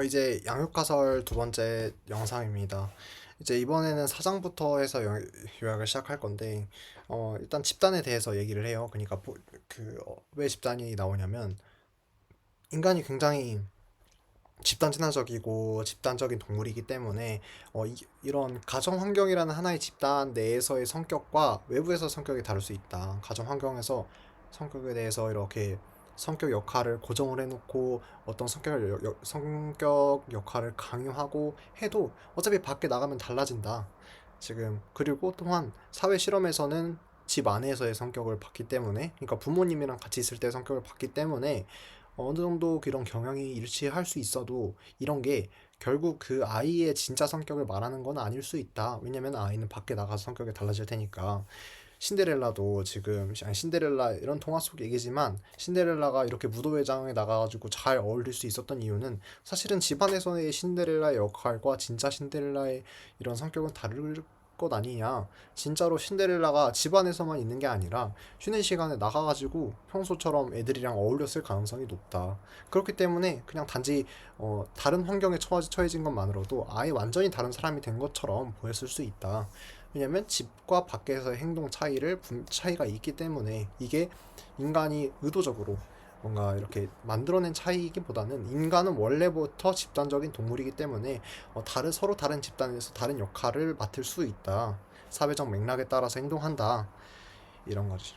이제 양육가설 두 번째 영상입니다. 이제 이번에는 사장부터 해서 요약을 시작할 건데, 일단 집단에 대해서 얘기를 해요. 그러니까 왜 집단이 나오냐면 인간이 굉장히 집단 친화적이고 집단적인 동물이기 때문에 이런 가정 환경이라는 하나의 집단 내에서의 성격과 외부에서 성격이 다를 수 있다. 가정 환경에서 성격에 대해서 이렇게 성격 역할을 고정을 해놓고 어떤 성격 역할을 강요하고 해도 어차피 밖에 나가면 달라진다. 지금 그리고 또한 사회 실험에서는 집 안에서의 성격을 봤기 때문에, 그러니까 부모님이랑 같이 있을 때 성격을 봤기 때문에 어느 정도 그런 경향이 일치할 수 있어도 이런 게 결국 그 아이의 진짜 성격을 말하는 건 아닐 수 있다. 왜냐면 아이는 밖에 나가서 성격이 달라질 테니까. 신데렐라도 지금, 아니 신데렐라 이런 동화 속 얘기지만 신데렐라가 이렇게 무도회장에 나가가지고 잘 어울릴 수 있었던 이유는 사실은 집안에서의 신데렐라의 역할과 진짜 신데렐라의 이런 성격은 다를 것 아니냐. 진짜로 신데렐라가 집안에서만 있는 게 아니라 쉬는 시간에 나가가지고 평소처럼 애들이랑 어울렸을 가능성이 높다. 그렇기 때문에 그냥 단지 다른 환경에 처해진 것만으로도 아예 완전히 다른 사람이 된 것처럼 보였을 수 있다. 왜냐면 집과 밖에서의 행동 차이가 있기 때문에 이게 인간이 의도적으로 뭔가 이렇게 만들어낸 차이이기보다는 인간은 원래부터 집단적인 동물이기 때문에 서로 다른 집단에서 다른 역할을 맡을 수 있다. 사회적 맥락에 따라서 행동한다. 이런 거지.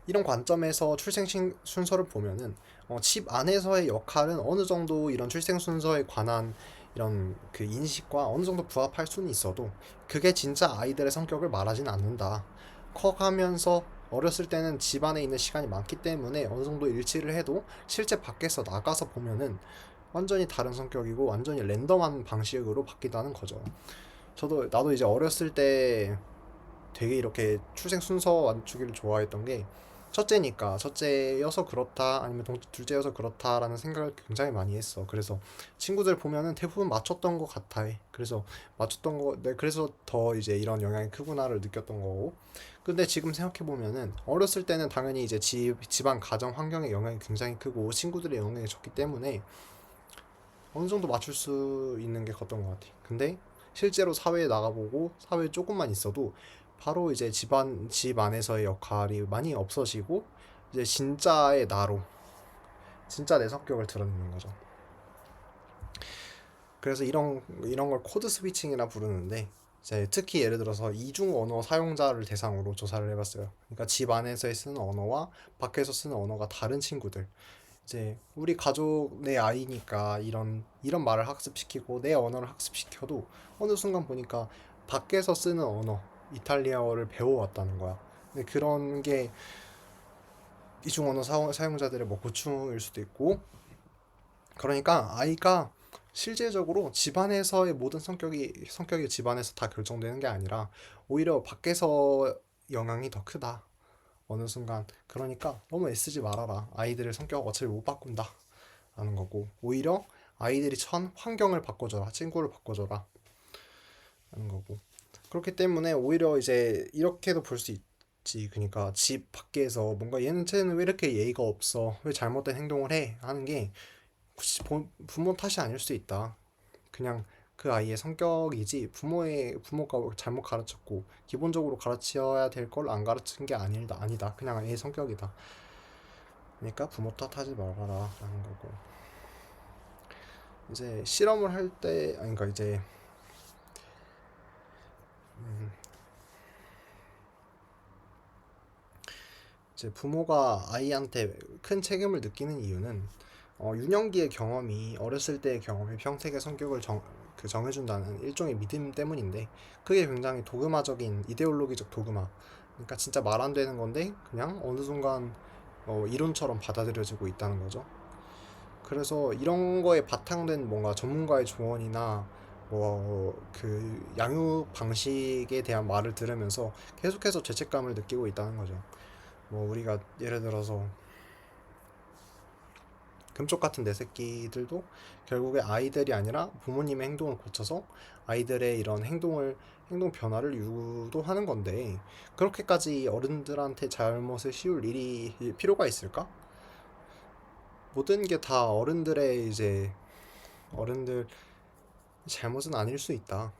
이런 관점에서 출생 순서를 보면은 집 안에서의 역할은 어느 정도 이런 출생 순서에 관한 이런 그 인식과 어느 정도 부합할 수는 있어도 그게 진짜 아이들의 성격을 말하진 않는다. 커가면서 어렸을 때는 집 안에 있는 시간이 많기 때문에 어느 정도 일치를 해도 실제 밖에서 나가서 보면은 완전히 다른 성격이고 완전히 랜덤한 방식으로 바뀌다는 거죠. 나도 이제 어렸을 때 되게 이렇게 출생 순서 맞추기를 좋아했던 게 첫째여서 그렇다 아니면 둘째여서 그렇다라는 생각을 굉장히 많이 했어. 그래서 친구들 보면은 대부분 맞췄던 것 같아. 그래서 그래서 더 이제 이런 영향이 크구나를 느꼈던 거고. 근데 지금 생각해 보면은 어렸을 때는 당연히 이제 집안 가정 환경의 영향이 굉장히 크고 친구들의 영향이 적기 때문에 어느 정도 맞출 수 있는 게 컸던 것 같아. 근데 실제로 사회에 나가보고 사회에 조금만 있어도 바로 이제 집 안에서의 역할이 많이 없어지고 이제 진짜 내 성격을 드러내는 거죠. 그래서 이런 걸 코드 스위칭이라 부르는데 이제 특히 예를 들어서 이중 언어 사용자를 대상으로 조사를 해봤어요. 그러니까 집 안에서 쓰는 언어와 밖에서 쓰는 언어가 다른 친구들. 이제 우리 가족 내 아이니까 이런 말을 학습시키고 내 언어를 학습시켜도 어느 순간 보니까 밖에서 쓰는 언어 이탈리아어를 배워왔다는 거야. 근데 그런 게 이중 언어 사용자들의 뭐 고충일 수도 있고, 그러니까 아이가 실제적으로 집안에서의 모든 성격이 집안에서 다 결정되는 게 아니라 오히려 밖에서 영향이 더 크다. 어느 순간. 그러니까 너무 애쓰지 말아라. 아이들의 성격 어차피 못 바꾼다 라는 거고, 오히려 아이들이 처한 환경을 바꿔줘라, 친구를 바꿔줘라 라는 거고. 그렇기 때문에 오히려 이제 이렇게도 볼 수 있지. 그러니까 집 밖에서 뭔가 쟤는 왜 이렇게 예의가 없어, 왜 잘못된 행동을 해 하는 게 부모 탓이 아닐 수 있다. 그냥 그 아이의 성격이지 부모가 잘못 가르쳤고 기본적으로 가르쳐야 될 걸 안 가르친 게 아니다. 그냥 아이의 성격이다. 그러니까 부모 탓하지 말아라 라는 거고. 이제 실험을 할 때, 아니 그러니까 이제 부모가 아이한테 큰 책임을 느끼는 이유는 유년기의 경험이, 어렸을 때의 경험이 평생의 성격을 정해준다는 일종의 믿음 때문인데, 그게 굉장히 도그마적인 이데올로기적 도그마. 그러니까 진짜 말 안 되는 건데 그냥 어느 순간 이론처럼 받아들여지고 있다는 거죠. 그래서 이런 거에 바탕된 뭔가 전문가의 조언이나 뭐 그 양육 방식에 대한 말을 들으면서 계속해서 죄책감을 느끼고 있다는 거죠. 뭐 우리가 예를 들어서 금쪽 같은 내 새끼들도 결국에 아이들이 아니라 부모님의 행동을 고쳐서 아이들의 이런 행동 변화를 유도하는 건데, 그렇게까지 어른들한테 잘못을 씌울 필요가 있을까? 모든 게 다 어른들의 이제 어른들 잘못은 아닐 수 있다.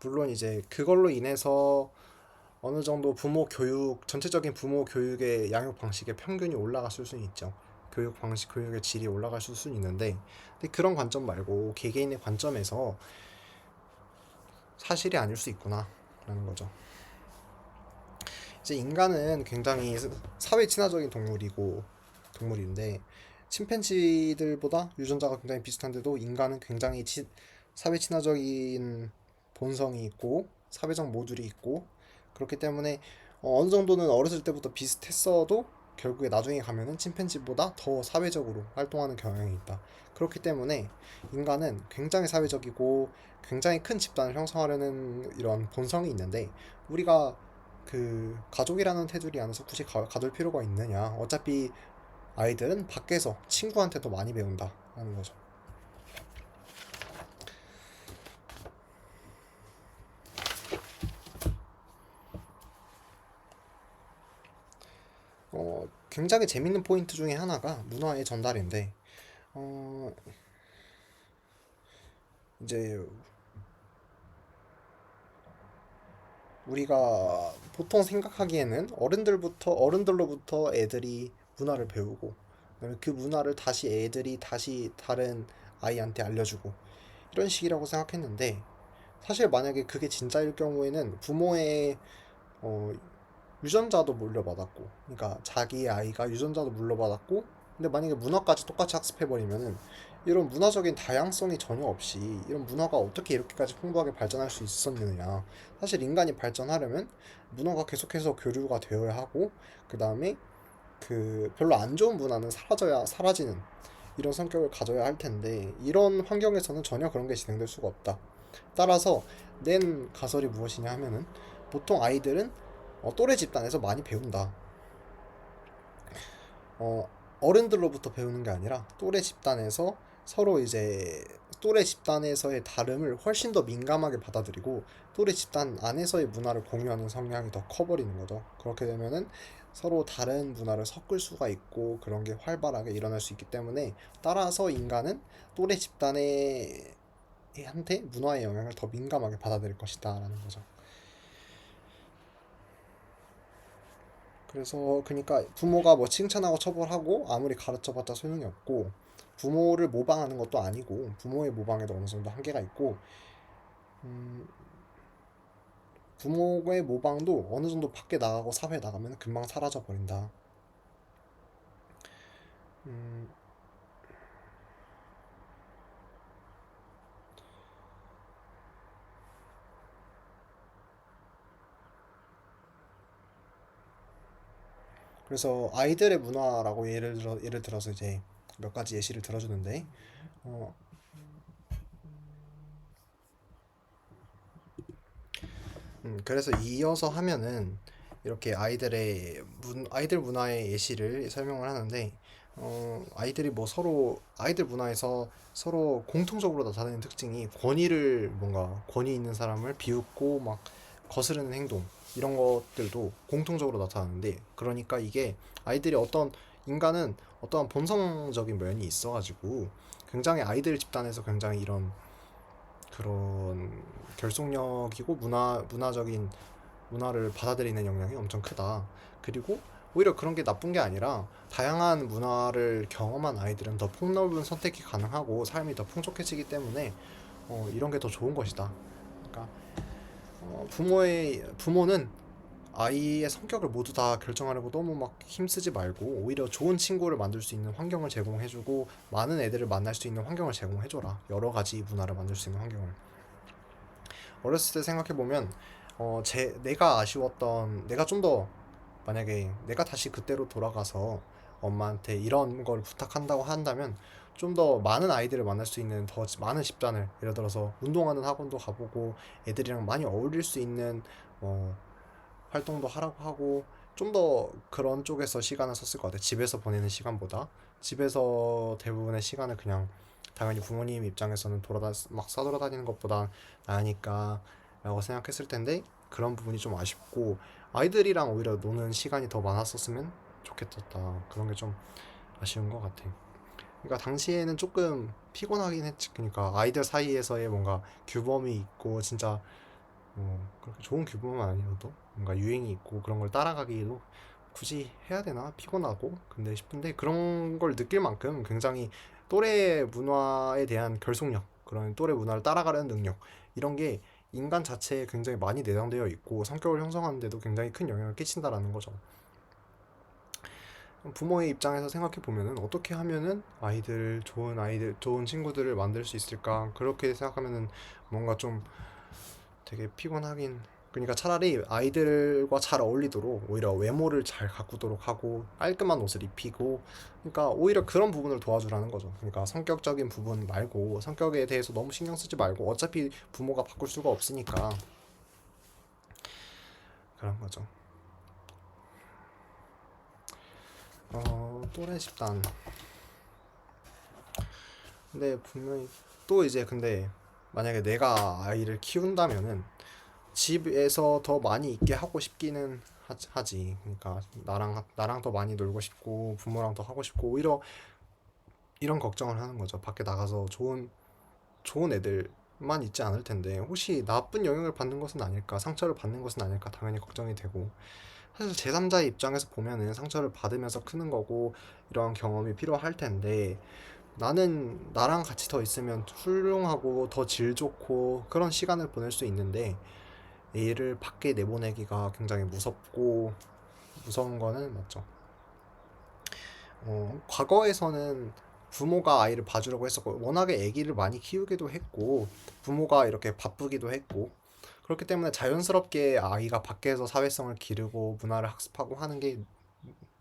물론 이제 그걸로 인해서 어느 정도 부모 교육, 전체적인 부모 교육의 양육 방식의 평균이 올라갔을 수는 있죠. 교육 방식, 교육의 질이 올라갈 수는 있는데, 근데 그런 관점 말고 개개인의 관점에서 사실이 아닐 수 있구나 라는 거죠. 이제 인간은 굉장히 사회 친화적인 동물인데 침팬지들보다 유전자가 굉장히 비슷한데도 인간은 굉장히 사회 친화적인 본성이 있고 사회적 모듈이 있고 그렇기 때문에 어느 정도는 어렸을 때부터 비슷했어도 결국에 나중에 가면은 침팬지보다 더 사회적으로 활동하는 경향이 있다. 그렇기 때문에 인간은 굉장히 사회적이고 굉장히 큰 집단을 형성하려는 이런 본성이 있는데 우리가 그 가족이라는 테두리 안에서 굳이 가둘 필요가 있느냐. 어차피 아이들은 밖에서 친구한테 더 많이 배운다 하는 거죠. 굉장히 재밌는 포인트 중에 하나가 문화의 전달인데 어, 이제 우리가 보통 생각하기에는 어른들로부터 애들이 문화를 배우고 그다음에 그 문화를 다시 애들이 다시 다른 아이한테 알려주고 이런 식이라고 생각했는데 사실 만약에 그게 진짜일 경우에는 부모의 어, 유전자도 물려받았고, 그러니까 자기 아이가 유전자도 물려받았고, 근데 만약에 문화까지 똑같이 학습해버리면은 이런 문화적인 다양성이 전혀 없이 이런 문화가 어떻게 이렇게까지 풍부하게 발전할 수 있었느냐. 사실 인간이 발전하려면 문화가 계속해서 교류가 되어야 하고, 그 다음에 그 별로 안 좋은 문화는 사라지는 이런 성격을 가져야 할 텐데, 이런 환경에서는 전혀 그런 게 진행될 수가 없다. 따라서 낸 가설이 무엇이냐 하면은 보통 아이들은 또래 집단에서 많이 배운다. 어, 어른들로부터 배우는 게 아니라 또래 집단에서 서로 이제 또래 집단에서의 다름을 훨씬 더 민감하게 받아들이고 또래 집단 안에서의 문화를 공유하는 성향이 더 커버리는 거죠. 그렇게 되면은 서로 다른 문화를 섞을 수가 있고 그런 게 활발하게 일어날 수 있기 때문에 따라서 인간은 또래 집단의 한테 문화의 영향을 더 민감하게 받아들일 것이다라는 거죠. 그래서 그러니까 부모가 뭐 칭찬하고 처벌하고 아무리 가르쳐봤자 소용이 없고 부모를 모방하는 것도 아니고 부모의 모방에도 어느 정도 한계가 있고 음, 부모의 모방도 어느 정도 밖에 나가고 사회에 나가면 금방 사라져 버린다. 음, 그래서 아이들의 문화라고 예를 들어서 이제 몇 가지 예시를 들어주는데 어, 그래서 이어서 하면은 이렇게 아이들 문화의 예시를 설명을 하는데 아이들이 뭐 서로 아이들 문화에서 서로 공통적으로 나타내는 특징이 권위 있는 사람을 비웃고 막 거스르는 행동 이런 것들도 공통적으로 나타나는데 그러니까 이게 아이들이 인간은 어떠한 본성적인 면이 있어가지고 굉장히 아이들 집단에서 굉장히 이런 그런 결속력이고 문화적인 문화를 받아들이는 역량이 엄청 크다. 그리고 오히려 그런 게 나쁜 게 아니라 다양한 문화를 경험한 아이들은 더 폭넓은 선택이 가능하고 삶이 더 풍족해지기 때문에 이런 게 더 좋은 것이다. 그러니까 부모는 아이의 성격을 모두 다 결정하려고 너무 막 힘쓰지 말고 오히려 좋은 친구를 만들 수 있는 환경을 제공해주고 많은 애들을 만날 수 있는 환경을 제공해줘라. 여러 가지 문화를 만들 수 있는 환경을. 어렸을 때 생각해보면 내가 아쉬웠던 내가 좀 더 만약에 내가 다시 그때로 돌아가서 엄마한테 이런 걸 부탁한다고 한다면 좀 더 많은 아이들을 만날 수 있는 더 많은 집단을 예를 들어서 운동하는 학원도 가보고 애들이랑 많이 어울릴 수 있는 어, 활동도 하라고 하고 좀 더 그런 쪽에서 시간을 썼을 것 같아. 집에서 보내는 시간보다 집에서 대부분의 시간을 그냥 당연히 부모님 입장에서는 막 싸돌아다니는 것보다 나으니까 라고 생각했을 텐데 그런 부분이 좀 아쉽고 아이들이랑 오히려 노는 시간이 더 많았었으면 좋겠었다. 그런 게 좀 아쉬운 것 같아. 그러니까 당시에는 조금 피곤하긴 했지. 그러니까 아이들 사이에서의 뭔가 규범이 있고 진짜 그렇게 좋은 규범은 아니어도 뭔가 유행이 있고 그런 걸 따라가기도 굳이 해야 되나 피곤하고 근데 싶은데 그런 걸 느낄 만큼 굉장히 또래 문화에 대한 결속력 그런 또래 문화를 따라가려는 능력 이런 게 인간 자체에 굉장히 많이 내장되어 있고 성격을 형성하는 데도 굉장히 큰 영향을 끼친다라는 거죠. 부모의 입장에서 생각해 보면은 어떻게 하면은 아이들 좋은 친구들을 만들 수 있을까 그렇게 생각하면은 뭔가 좀 되게 피곤하긴. 그러니까 차라리 아이들과 잘 어울리도록 오히려 외모를 잘 가꾸도록 하고 깔끔한 옷을 입히고 그러니까 오히려 그런 부분을 도와주라는 거죠. 그러니까 성격적인 부분 말고 성격에 대해서 너무 신경 쓰지 말고 어차피 부모가 바꿀 수가 없으니까 그런 거죠. 또래 집단. 근데 분명히 또 이제 근데 만약에 내가 아이를 키운다면은 집에서 더 많이 있게 하고 싶기는 하지. 그러니까 나랑 더 많이 놀고 싶고 부모랑 더 하고 싶고 오히려 이런 걱정을 하는 거죠. 밖에 나가서 좋은 애들만 있지 않을 텐데 혹시 나쁜 영향을 받는 것은 아닐까, 상처를 받는 것은 아닐까 당연히 걱정이 되고 사실 제3자의 입장에서 보면은 상처를 받으면서 크는 거고 이러한 경험이 필요할 텐데 나는 나랑 같이 더 있으면 훌륭하고 더 질 좋고 그런 시간을 보낼 수 있는데 얘를 밖에 내보내기가 굉장히 무섭고 무서운 거는 맞죠. 과거에서는 부모가 아이를 봐주려고 했었고 워낙에 아기를 많이 키우기도 했고 부모가 이렇게 바쁘기도 했고 그렇기 때문에 자연스럽게 아이가 밖에서 사회성을 기르고 문화를 학습하고 하는 게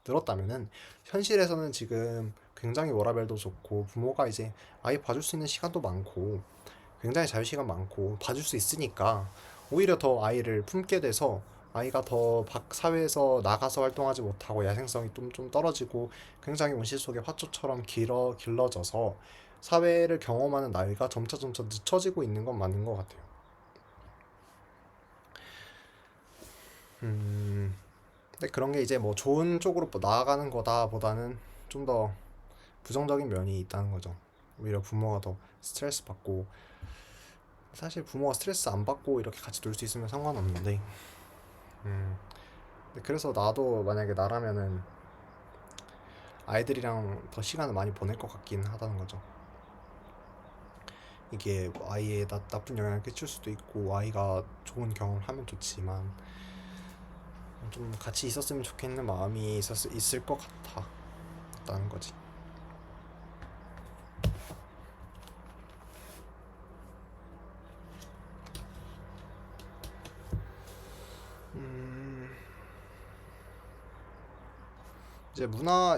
늘었다면은 현실에서는 지금 굉장히 워라밸도 좋고 부모가 이제 아이 봐줄 수 있는 시간도 많고 굉장히 자유시간 많고 봐줄 수 있으니까 오히려 더 아이를 품게 돼서 아이가 더 밖 사회에서 나가서 활동하지 못하고 야생성이 좀 떨어지고 굉장히 온실 속의 화초처럼 길러져서 사회를 경험하는 나이가 점차 늦춰지고 있는 건 맞는 것 같아요. 근데 그런 게 이제 뭐 좋은 쪽으로 나아가는 거다보다는 좀 더 부정적인 면이 있다는 거죠. 오히려 부모가 더 스트레스 받고 사실 부모가 스트레스 안 받고 이렇게 같이 놀 수 있으면 상관없는데 그래서 나도 만약에 나라면은 아이들이랑 더 시간을 많이 보낼 것 같긴 하다는 거죠. 이게 뭐 아이에 나쁜 영향을 끼칠 수도 있고 아이가 좋은 경험을 하면 좋지만 좀 같이 있었으면 좋겠는 마음이 있을 것 같다는 거지.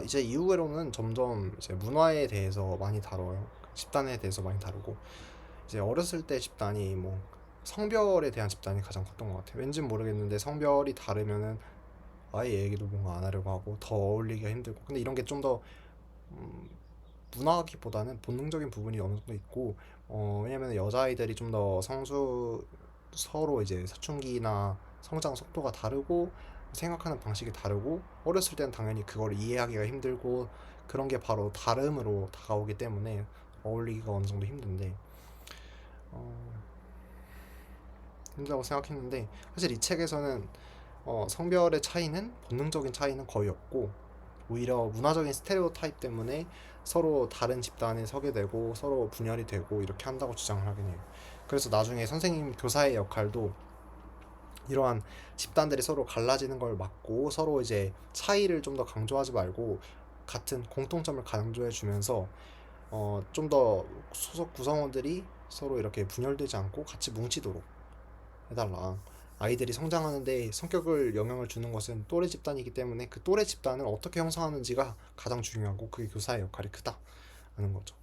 이제 이후로는 점점 이제 문화에 대해서 많이 다뤄요. 집단에 대해서 많이 다루고 이제 어렸을 때 집단이 뭐 성별에 대한 집단이 가장 컸던 것 같아요. 왠지 모르겠는데 성별이 다르면은 아예 얘기도 뭔가 안 하려고 하고 더 어울리기가 힘들고 근데 이런 게 좀 더 문화기보다는 본능적인 부분이 어느 정도 있고 왜냐면 여자아이들이 좀 더 서로 이제 사춘기나 성장 속도가 다르고 생각하는 방식이 다르고 어렸을 때는 당연히 그걸 이해하기가 힘들고 그런 게 바로 다름으로 다가오기 때문에 어울리기가 어느 정도 힘든데 힘들다고 생각했는데 사실 이 책에서는 성별의 차이는 본능적인 차이는 거의 없고 오히려 문화적인 스테레오 타입 때문에 서로 다른 집단에 서게 되고 서로 분열이 되고 이렇게 한다고 주장을 하긴 해요. 그래서 나중에 선생님 교사의 역할도 이러한 집단들이 서로 갈라지는 걸 막고 서로 이제 차이를 좀 더 강조하지 말고 같은 공통점을 강조해 주면서 좀 더 소속 구성원들이 서로 이렇게 분열되지 않고 같이 뭉치도록 해달라. 아이들이 성장하는데 성격을 영향을 주는 것은 또래 집단이기 때문에 그 또래 집단을 어떻게 형성하는지가 가장 중요하고 그게 교사의 역할이 크다는 거죠.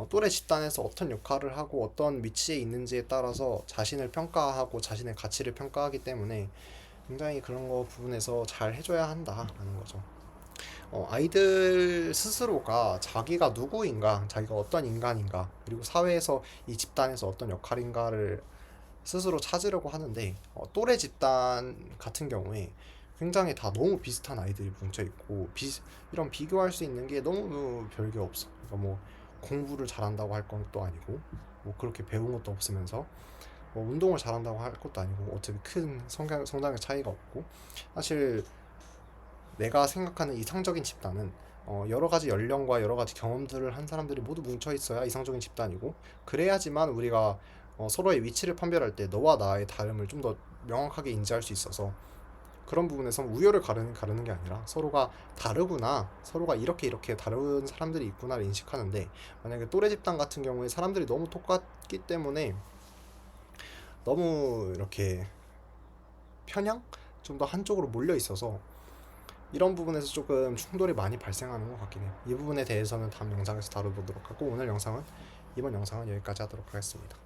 또래 집단에서 어떤 역할을 하고 어떤 위치에 있는지에 따라서 자신을 평가하고 자신의 가치를 평가하기 때문에 굉장히 그런 거 부분에서 잘 해줘야 한다라는 거죠. 아이들 스스로가 자기가 누구인가, 자기가 어떤 인간인가, 그리고 사회에서 이 집단에서 어떤 역할인가를 스스로 찾으려고 하는데 또래 집단 같은 경우에 굉장히 다 너무 비슷한 아이들이 뭉쳐 있고 이런 비교할 수 있는 게 너무 별게 없어. 그러니까 뭐 공부를 잘한다고 할 것도 아니고 뭐 그렇게 배운 것도 없으면서 뭐 운동을 잘한다고 할 것도 아니고 어차피 큰 성장의 차이가 없고 사실 내가 생각하는 이상적인 집단은 여러 가지 연령과 여러 가지 경험들을 한 사람들이 모두 뭉쳐 있어야 이상적인 집단이고 그래야지만 우리가 서로의 위치를 판별할 때 너와 나의 다름을 좀 더 명확하게 인지할 수 있어서 그런 부분에서 우열을 가르는 게 아니라 서로가 다르구나, 서로가 이렇게 다른 사람들이 있구나를 인식하는데 만약에 또래 집단 같은 경우에 사람들이 너무 똑같기 때문에 너무 이렇게 편향? 좀 더 한쪽으로 몰려 있어서 이런 부분에서 조금 충돌이 많이 발생하는 것 같긴 해요. 이 부분에 대해서는 다음 영상에서 다뤄보도록 하고 이번 영상은 여기까지 하도록 하겠습니다.